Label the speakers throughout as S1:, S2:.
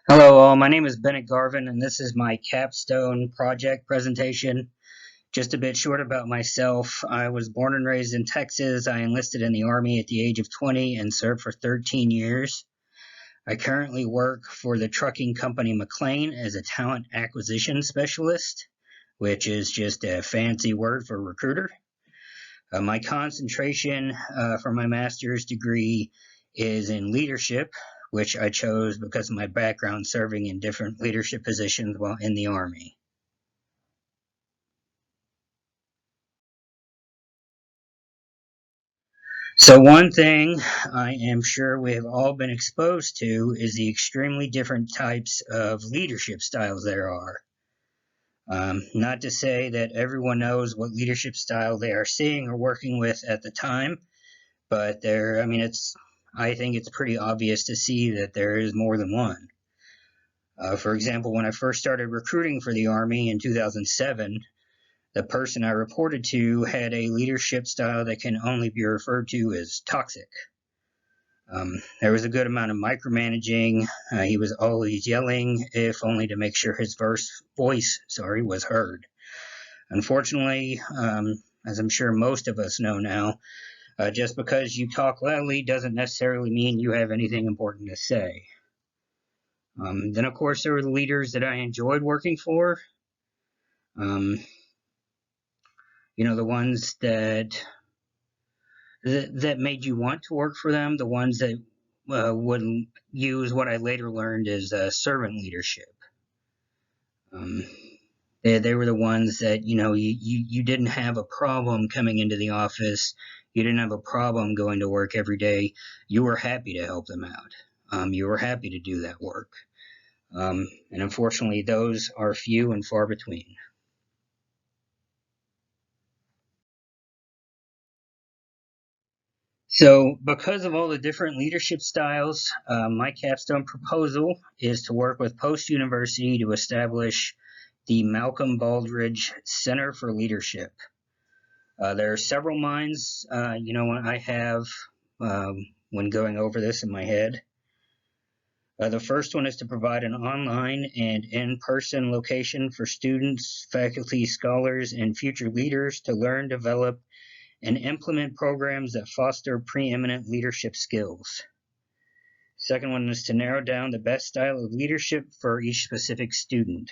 S1: Hello all, my name is Bennett Garvin and this is my capstone project presentation. Just a bit short about myself. I was born and raised in Texas. I enlisted in the Army at the age of 20 and served for 13 years. I currently work for the trucking company McLean as a talent acquisition specialist, which is just a fancy word for recruiter. My concentration for my master's degree is in leadership, which I chose because of my background serving in different leadership positions while in the Army. So, one thing I am sure we have all been exposed to is the extremely different types of leadership styles there are. Not to say that everyone knows what leadership style they are seeing or working with at the time, but I think it's pretty obvious to see that there is more than one. For example, when I first started recruiting for the Army in 2007, the person I reported to had a leadership style that can only be referred to as toxic. There was a good amount of micromanaging. He was always yelling, if only to make sure his voice was heard. Unfortunately, as I'm sure most of us know now, just because you talk loudly doesn't necessarily mean you have anything important to say. Then, of course, there were the leaders that I enjoyed working for. Um, the ones that made you want to work for them, the ones that would use what I later learned as servant leadership. Um, they were the ones that, you didn't have a problem coming into the office. You didn't have a problem going to work every day. You were happy to help them out. You were happy to do that work. And unfortunately, those are few and far between. So, because of all the different leadership styles, my capstone proposal is to work with Post University to establish the Malcolm Baldrige Center for Leadership. There are several minds, I have when going over this in my head. The first one is to provide an online and in-person location for students, faculty, scholars, and future leaders to learn, develop, and implement programs that foster preeminent leadership skills. Second one is to narrow down the best style of leadership for each specific student.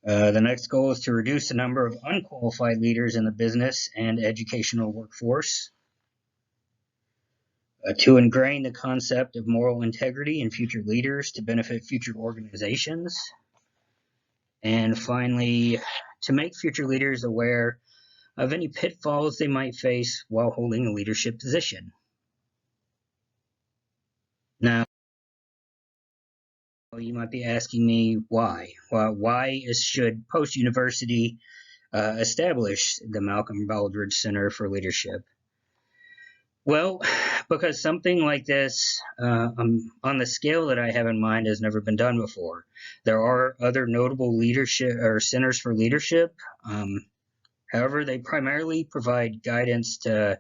S1: The next goal is to reduce the number of unqualified leaders in the business and educational workforce. To ingrain the concept of moral integrity in future leaders to benefit future organizations. And finally, to make future leaders aware of any pitfalls they might face while holding a leadership position. Now, you might be asking me why. Well, should Post University establish the Malcolm Baldrige Center for Leadership? Well, because something like this, on the scale that I have in mind, has never been done before. There are other notable leadership or centers for leadership. However, they primarily provide guidance to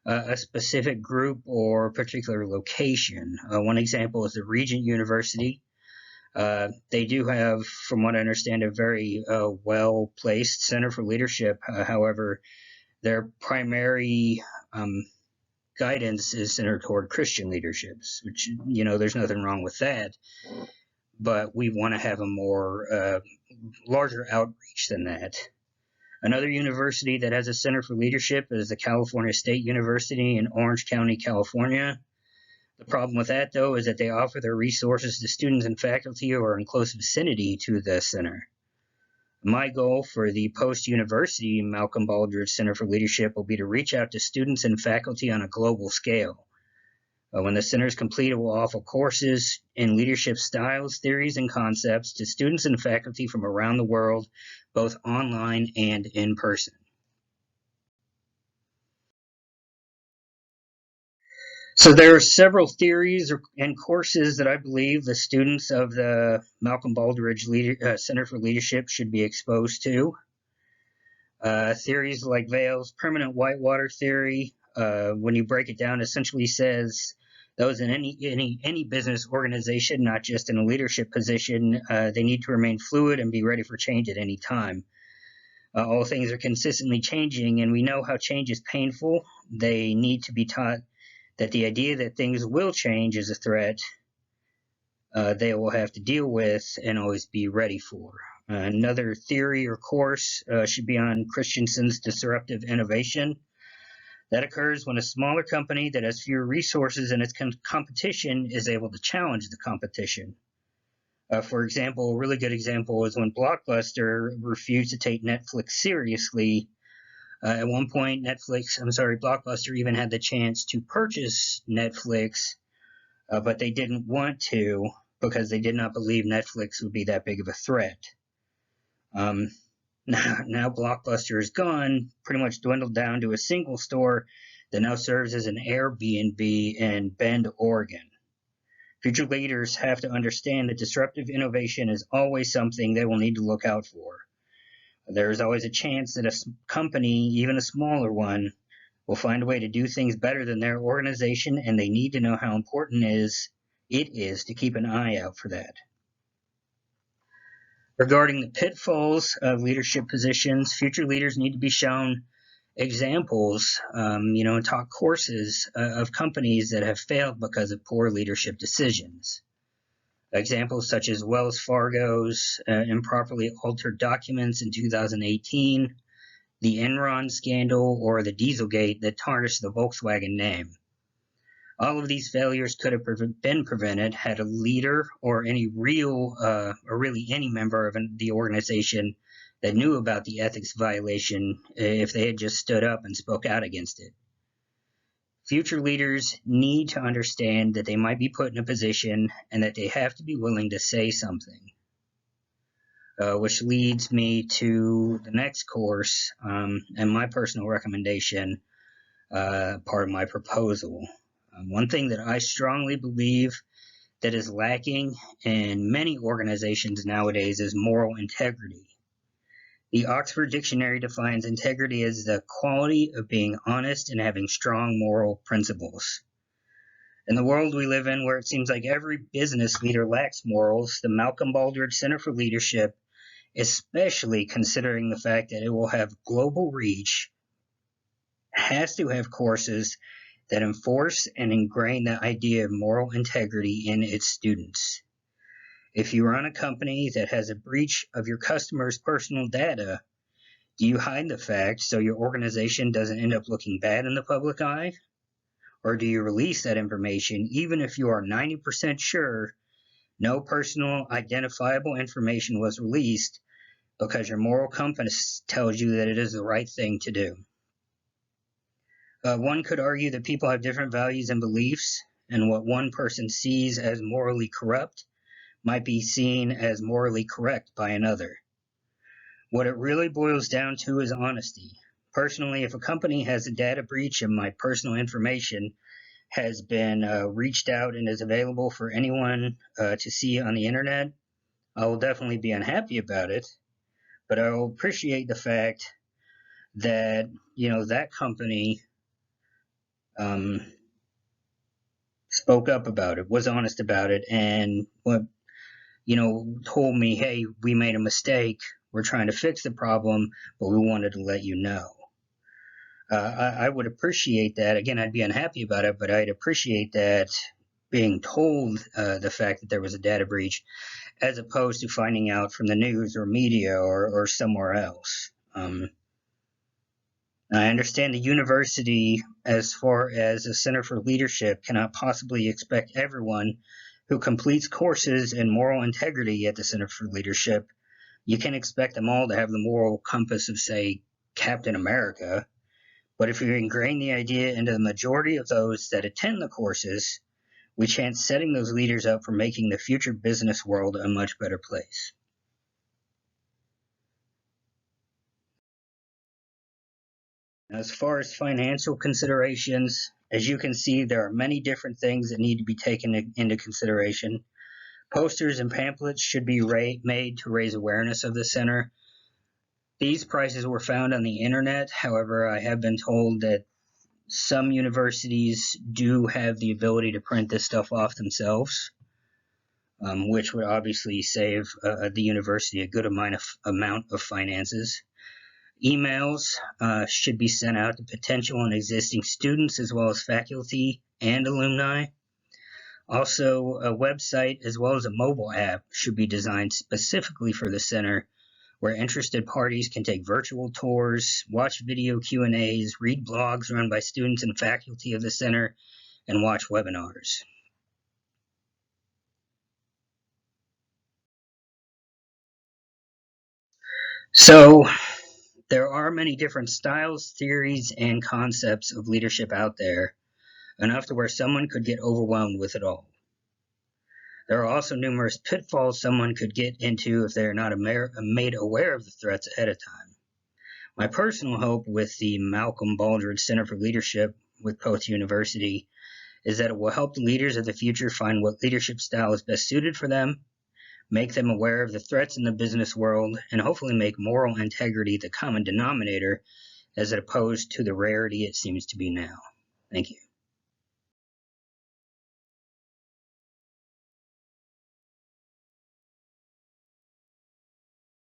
S1: a specific group or particular location. One example is the Regent University. They do have, from what I understand, a very well-placed center for leadership. However, their primary guidance is centered toward Christian leaderships, which, there's nothing wrong with that. But we want to have a more larger outreach than that. Another university that has a center for leadership is the California State University in Orange County, California. The problem with that, though, is that they offer their resources to students and faculty who are in close vicinity to the center. My goal for the post-university Malcolm Baldrige Center for Leadership will be to reach out to students and faculty on a global scale. When the center is complete, it will offer courses in leadership styles, theories, and concepts to students and faculty from around the world, both online and in person. So there are several theories and courses that I believe the students of the Malcolm Baldrige Center for Leadership should be exposed to. Theories like Vale's permanent whitewater theory, when you break it down, essentially says Those in any business organization, not just in a leadership position, they need to remain fluid and be ready for change at any time. All things are consistently changing, and we know how change is painful. They need to be taught that the idea that things will change is a threat they will have to deal with and always be ready for. Another theory or course should be on Christensen's disruptive innovation. That occurs when a smaller company that has fewer resources than its competition is able to challenge the competition. For example, a really good example is when Blockbuster refused to take Netflix seriously. At one point, Blockbuster even had the chance to purchase Netflix, but they didn't want to because they did not believe Netflix would be that big of a threat. Now Blockbuster is gone, pretty much dwindled down to a single store that now serves as an Airbnb in Bend, Oregon. Future leaders have to understand that disruptive innovation is always something they will need to look out for. There is always a chance that a company, even a smaller one, will find a way to do things better than their organization, and they need to know how important it is to keep an eye out for that. Regarding the pitfalls of leadership positions, future leaders need to be shown examples, and taught courses of companies that have failed because of poor leadership decisions. Examples such as Wells Fargo's improperly altered documents in 2018, the Enron scandal, or the Dieselgate that tarnished the Volkswagen name. All of these failures could have been prevented had a leader or any member of the organization that knew about the ethics violation if they had just stood up and spoke out against it. Future leaders need to understand that they might be put in a position and that they have to be willing to say something. Which leads me to the next course and my personal recommendation, part of my proposal. One thing that I strongly believe that is lacking in many organizations nowadays is moral integrity. The Oxford Dictionary defines integrity as the quality of being honest and having strong moral principles. In the world we live in, where it seems like every business leader lacks morals, the Malcolm Baldrige Center for Leadership, especially considering the fact that it will have global reach, has to have courses that enforce and ingrain the idea of moral integrity in its students. If you run a company that has a breach of your customers' personal data, do you hide the fact so your organization doesn't end up looking bad in the public eye? Or do you release that information even if you are 90% sure no personal identifiable information was released because your moral compass tells you that it is the right thing to do? One could argue that people have different values and beliefs, and what one person sees as morally corrupt might be seen as morally correct by another. What it really boils down to is honesty. Personally, if a company has a data breach and my personal information has been reached out and is available for anyone to see on the internet, I will definitely be unhappy about it, but I will appreciate the fact that, that company spoke up about it, was honest about it, and told me, hey, we made a mistake. We're trying to fix the problem, but we wanted to let you know. I would appreciate that. Again, I'd be unhappy about it, but I'd appreciate that being told the fact that there was a data breach, as opposed to finding out from the news or media or somewhere else. I understand the university, as far as a Center for Leadership, cannot possibly expect everyone who completes courses in moral integrity at the Center for Leadership. You can expect them all to have the moral compass of, say, Captain America. But if you ingrain the idea into the majority of those that attend the courses, we chance setting those leaders up for making the future business world a much better place. As far as financial considerations, as you can see, there are many different things that need to be taken into consideration. Posters and pamphlets should be made to raise awareness of the center. These prices were found on the internet. However, I have been told that Some universities do have the ability to print this stuff off themselves, which would obviously save the university a good amount of finances. Emails should be sent out to potential and existing students as well as faculty and alumni. Also, a website as well as a mobile app should be designed specifically for the center, where interested parties can take virtual tours, watch video Q&As, read blogs run by students and faculty of the center, and watch webinars. So, there are many different styles, theories, and concepts of leadership out there, enough to where someone could get overwhelmed with it all. There are also numerous pitfalls someone could get into if they are not made aware of the threats ahead of time. My personal hope with the Malcolm Baldrige Center for Leadership with Post University is that it will help the leaders of the future find what leadership style is best suited for them, make them aware of the threats in the business world, and hopefully make moral integrity the common denominator as opposed to the rarity it seems to be now. Thank you.